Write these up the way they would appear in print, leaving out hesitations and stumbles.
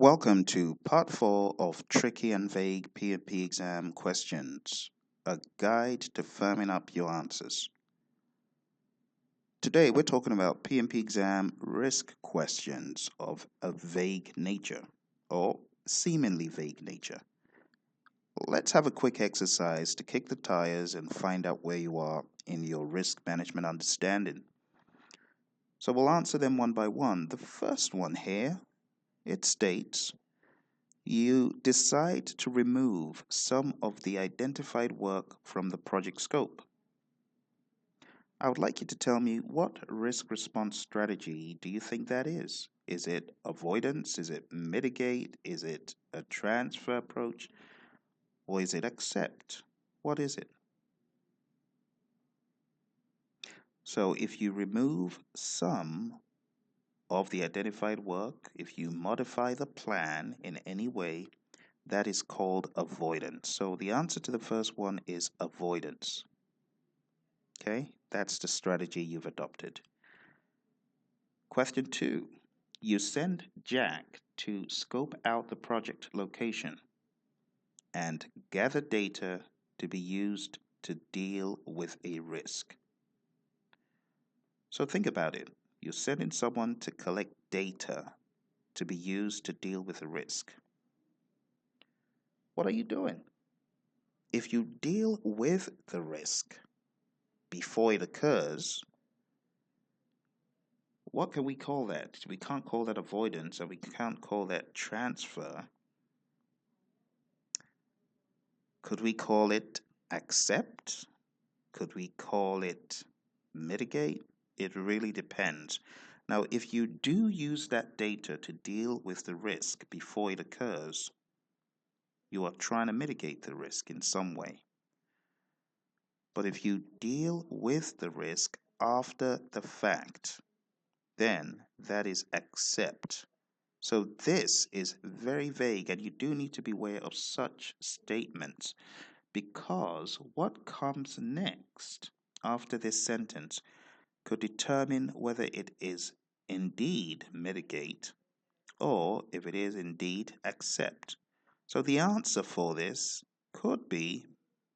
Welcome to Part 4 of Tricky and Vague PMP Exam Questions, a guide to firming up your answers. Today we're talking about PMP exam risk questions of a vague nature, or seemingly vague nature. Let's have a quick exercise to kick the tires and find out where you are in your risk management understanding. So we'll answer them one by one. The first one here, it states, you decide to remove some of the identified work from the project scope. I would like you to tell me, what risk response strategy do you think that is? Is it avoidance? Is it mitigate? Is it a transfer approach? Or is it accept? What is it? So if you remove some of the identified work, if you modify the plan in any way, that is called avoidance. So the answer to the first one is avoidance. Okay, that's the strategy you've adopted. Question 2. You send Jack to scope out the project location and gather data to be used to deal with a risk. So think about it. You're sending someone to collect data to be used to deal with a risk. What are you doing? If you deal with the risk before it occurs, what can we call that? We can't call that avoidance, and we can't call that transfer. Could we call it accept? Could we call it mitigate? It really depends. Now, if you do use that data to deal with the risk before it occurs, you are trying to mitigate the risk in some way. But if you deal with the risk after the fact, then that is accept. So this is very vague, and you do need to be aware of such statements, because what comes next after this sentence could determine whether it is indeed mitigate or if it is indeed accept. So the answer for this could be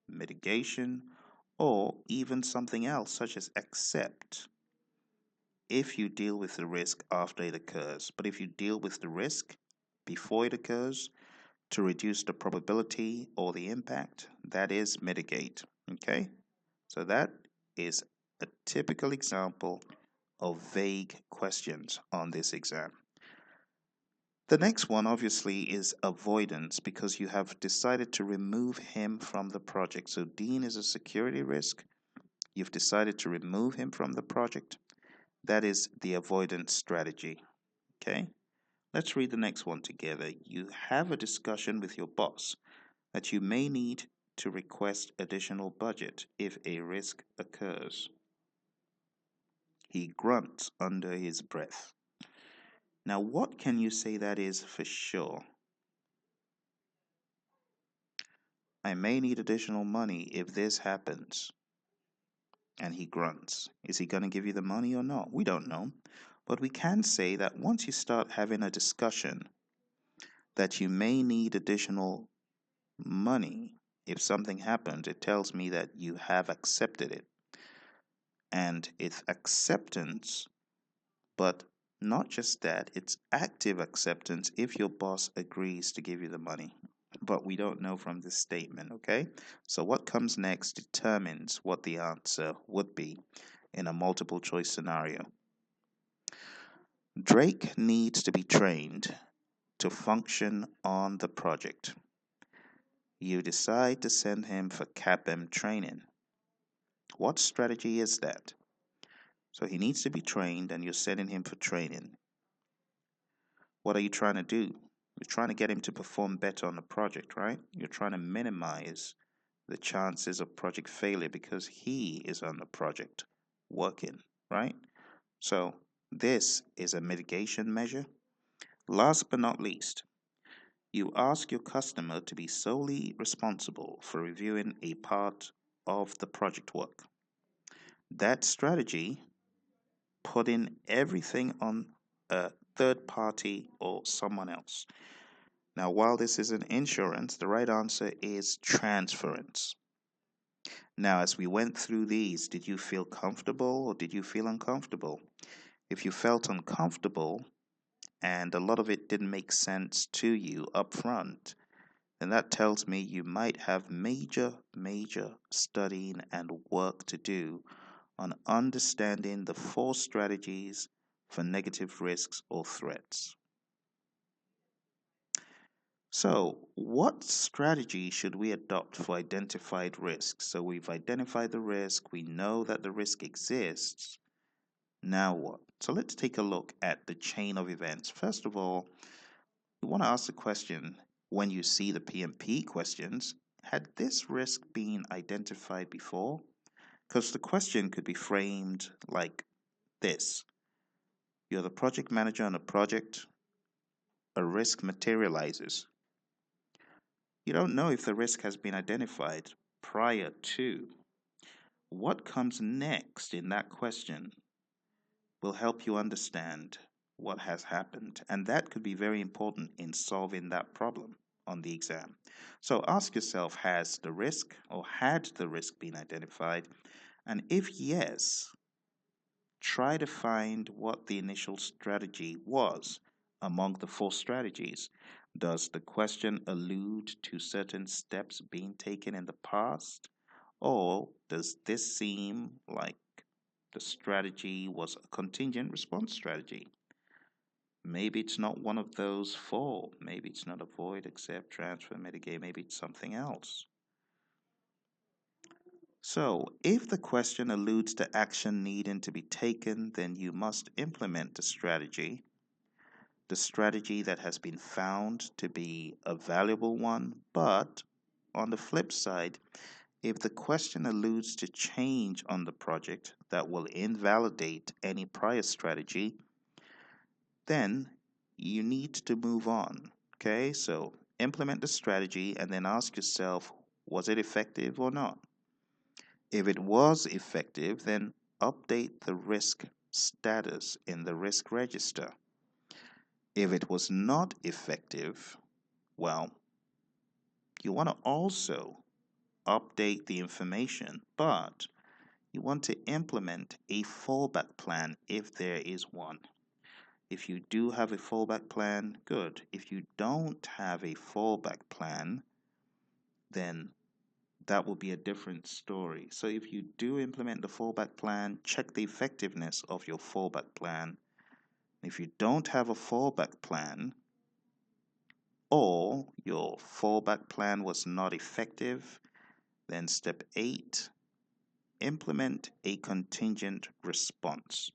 mitigation or even something else such as accept if you deal with the risk after it occurs. But if you deal with the risk before it occurs to reduce the probability or the impact, that is mitigate. Okay? So that is a typical example of vague questions on this exam. The next one obviously is avoidance, because you have decided to remove him from the project. So Dean is a security risk. You've decided to remove him from the project. That is the avoidance strategy. Okay? Let's read the next one together. You have a discussion with your boss that you may need to request additional budget if a risk occurs. He grunts under his breath. Now, what can you say that is for sure? I may need additional money if this happens. And he grunts. Is he going to give you the money or not? We don't know. But we can say that once you start having a discussion that you may need additional money if something happens, it tells me that you have accepted it. And it's acceptance, but not just that, it's active acceptance if your boss agrees to give you the money. But we don't know from this statement, okay? So what comes next determines what the answer would be in a multiple choice scenario. Drake needs to be trained to function on the project. You decide to send him for CAPM training. What strategy is that? So he needs to be trained and you're sending him for training. What are you trying to do? You're trying to get him to perform better on the project, right? You're trying to minimize the chances of project failure because he is on the project working, right? So this is a mitigation measure. Last but not least, you ask your customer to be solely responsible for reviewing a part of the project work. That strategy, putting everything on a third party, or someone else. Now, while this isn't insurance, the right answer is transference. Now, as we went through these, did you feel comfortable or did you feel uncomfortable? If you felt uncomfortable and a lot of it didn't make sense to you up front, then that tells me you might have major studying and work to do on understanding the four strategies for negative risks or threats. So, what strategy should we adopt for identified risks? So, we've identified the risk, we know that the risk exists. Now what? So, let's take a look at the chain of events. First of all, we want to ask the question, when you see the PMP questions, had this risk been identified before? Because the question could be framed like this: you're the project manager on a project, a risk materializes. You don't know if the risk has been identified prior to. What comes next in that question will help you understand what has happened, and that could be very important in solving that problem on the exam. So ask yourself, has the risk or had the risk been identified? And if yes, try to find what the initial strategy was among the four strategies. Does the question allude to certain steps being taken in the past? Or does this seem like the strategy was a contingent response strategy? Maybe it's not one of those four. Maybe it's not avoid, accept, transfer, mitigate. Maybe it's something else. So, if the question alludes to action needing to be taken, then you must implement the strategy that has been found to be a valuable one. But on the flip side, if the question alludes to change on the project that will invalidate any prior strategy, then you need to move on. Okay, so implement the strategy and then ask yourself, was it effective or not? If it was effective, then update the risk status in the risk register. If it was not effective, well, you want to also update the information, but you want to implement a fallback plan if there is one. If you do have a fallback plan, good. If you don't have a fallback plan, then that will be a different story. So if you do implement the fallback plan, check the effectiveness of your fallback plan. If you don't have a fallback plan, or your fallback plan was not effective, then step 8, implement a contingent response.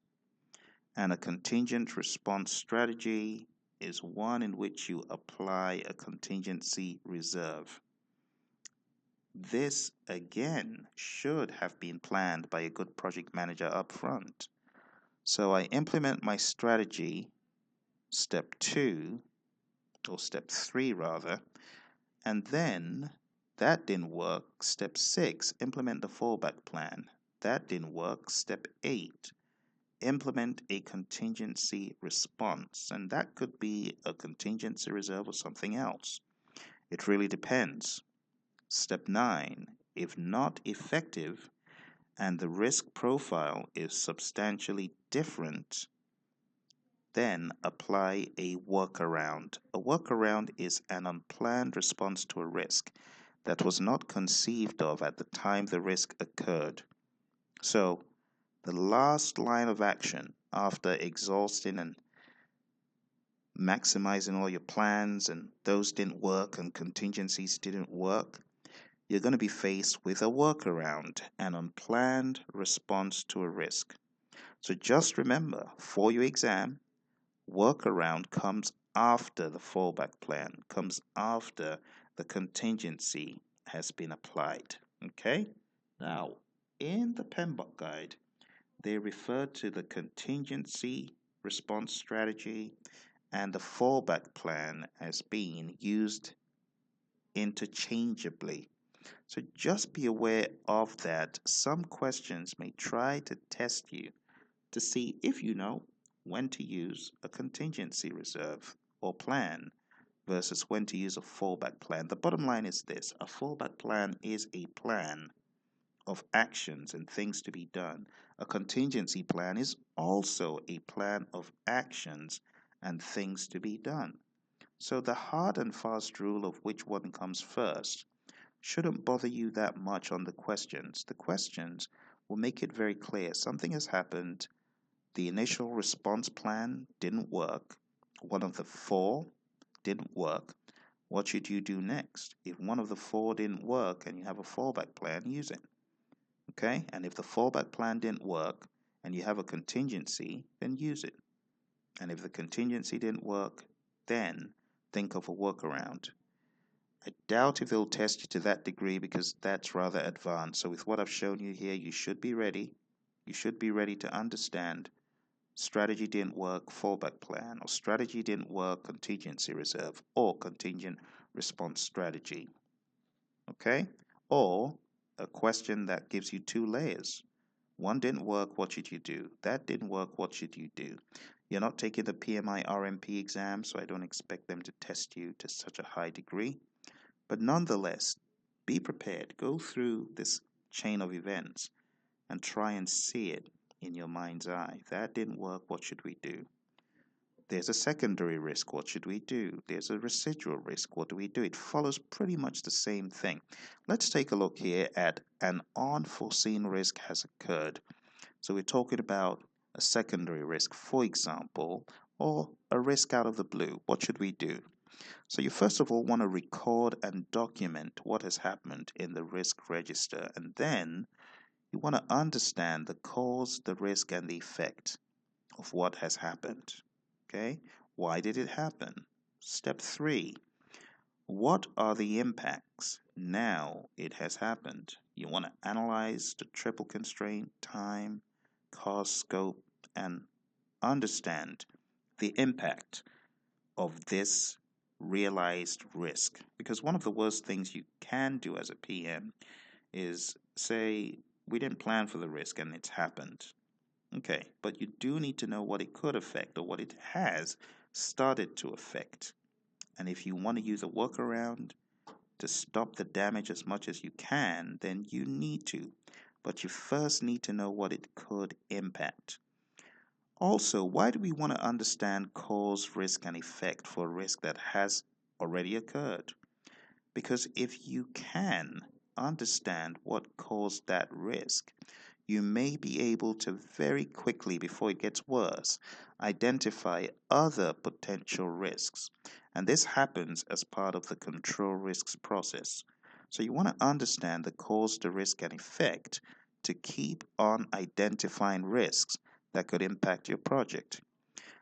And a contingent response strategy is one in which you apply a contingency reserve. This, again, should have been planned by a good project manager up front. So I implement my strategy, step 2, or step 3 rather, and then that didn't work. Step 6, implement the fallback plan. That didn't work. Step 8, implement a contingency response. And that could be a contingency reserve or something else. It really depends. Step 9, if not effective and the risk profile is substantially different, then apply a workaround. A workaround is an unplanned response to a risk that was not conceived of at the time the risk occurred. So, the last line of action after exhausting and maximizing all your plans and those didn't work and contingencies didn't work, you're going to be faced with a workaround, an unplanned response to a risk. So just remember, for your exam, workaround comes after the fallback plan, comes after the contingency has been applied. Okay? Now, in the PMBOK guide, they refer to the contingency response strategy and the fallback plan as being used interchangeably. So just be aware of that. Some questions may try to test you to see if you know when to use a contingency reserve or plan versus when to use a fallback plan. The bottom line is this: a fallback plan is a plan of actions and things to be done. A contingency plan is also a plan of actions and things to be done. So the hard and fast rule of which one comes first shouldn't bother you that much on the questions. The questions will make it very clear something has happened. The initial response plan didn't work. One of the four didn't work. What should you do next? If one of the four didn't work and you have a fallback plan, use it. Okay? And if the fallback plan didn't work and you have a contingency, then use it. And if the contingency didn't work, then think of a workaround. I doubt if they'll test you to that degree because that's rather advanced. So with what I've shown you here, you should be ready. You should be ready to understand strategy didn't work, fallback plan, or strategy didn't work, contingency reserve, or contingent response strategy. Okay? Or a question that gives you two layers. One didn't work, what should you do? That didn't work, what should you do? You're not taking the PMI RMP exam, so I don't expect them to test you to such a high degree. But nonetheless, be prepared. Go through this chain of events and try and see it in your mind's eye. That didn't work, what should we do? There's a secondary risk, what should we do? There's a residual risk, what do we do? It follows pretty much the same thing. Let's take a look here at an unforeseen risk has occurred. So we're talking about a secondary risk, for example, or a risk out of the blue. What should we do? So you first of all want to record and document what has happened in the risk register, and then you want to understand the cause, the risk, and the effect of what has happened. Okay? Why did it happen? Step 3. What are the impacts now it has happened? You want to analyze the triple constraint, time, cost, scope, and understand the impact of this realized risk. Because one of the worst things you can do as a PM is say, we didn't plan for the risk and it's happened. Okay, but you do need to know what it could affect or what it has started to affect. And if you want to use a workaround to stop the damage as much as you can, then you need to. But you first need to know what it could impact. Also, why do we want to understand cause, risk, and effect for a risk that has already occurred? Because if you can understand what caused that risk, you may be able to very quickly, before it gets worse, identify other potential risks. And this happens as part of the control risks process. So you want to understand the cause, the risk, and effect to keep on identifying risks that could impact your project.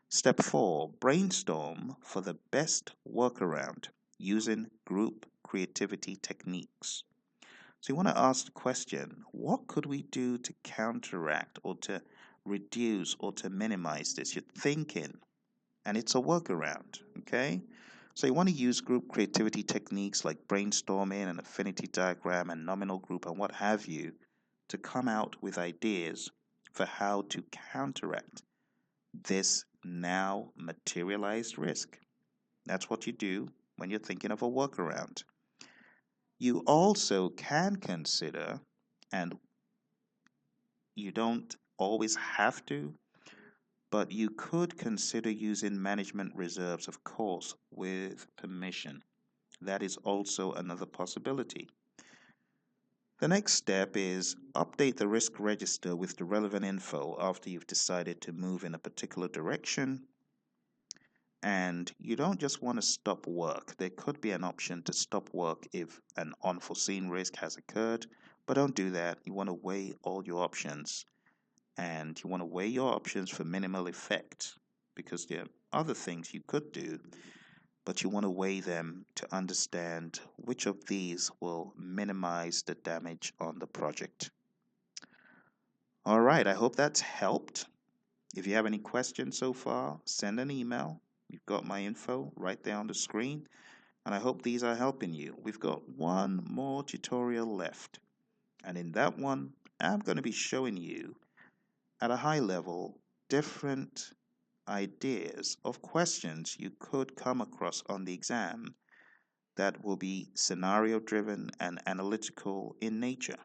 Step 4, brainstorm for the best workaround using group creativity techniques. So you want to ask the question, what could we do to counteract or to reduce or to minimize this? You're thinking, and it's a workaround, okay? So you want to use group creativity techniques like brainstorming and affinity diagram and nominal group and what have you to come out with ideas for how to counteract this now materialized risk. That's what you do when you're thinking of a workaround. You also can consider, and you don't always have to, but you could consider using management reserves, of course, with permission. That is also another possibility. The next step is update the risk register with the relevant info after you've decided to move in a particular direction. And you don't just want to stop work. There could be an option to stop work if an unforeseen risk has occurred, but don't do that. You want to weigh all your options, and you want to weigh your options for minimal effect, because there are other things you could do, but you want to weigh them to understand which of these will minimize the damage on the project. All right, I hope that's helped. If you have any questions so far, send an email. You've got my info right there on the screen, and I hope these are helping you. We've got one more tutorial left, and in that one, I'm going to be showing you at a high level different ideas of questions you could come across on the exam that will be scenario driven and analytical in nature.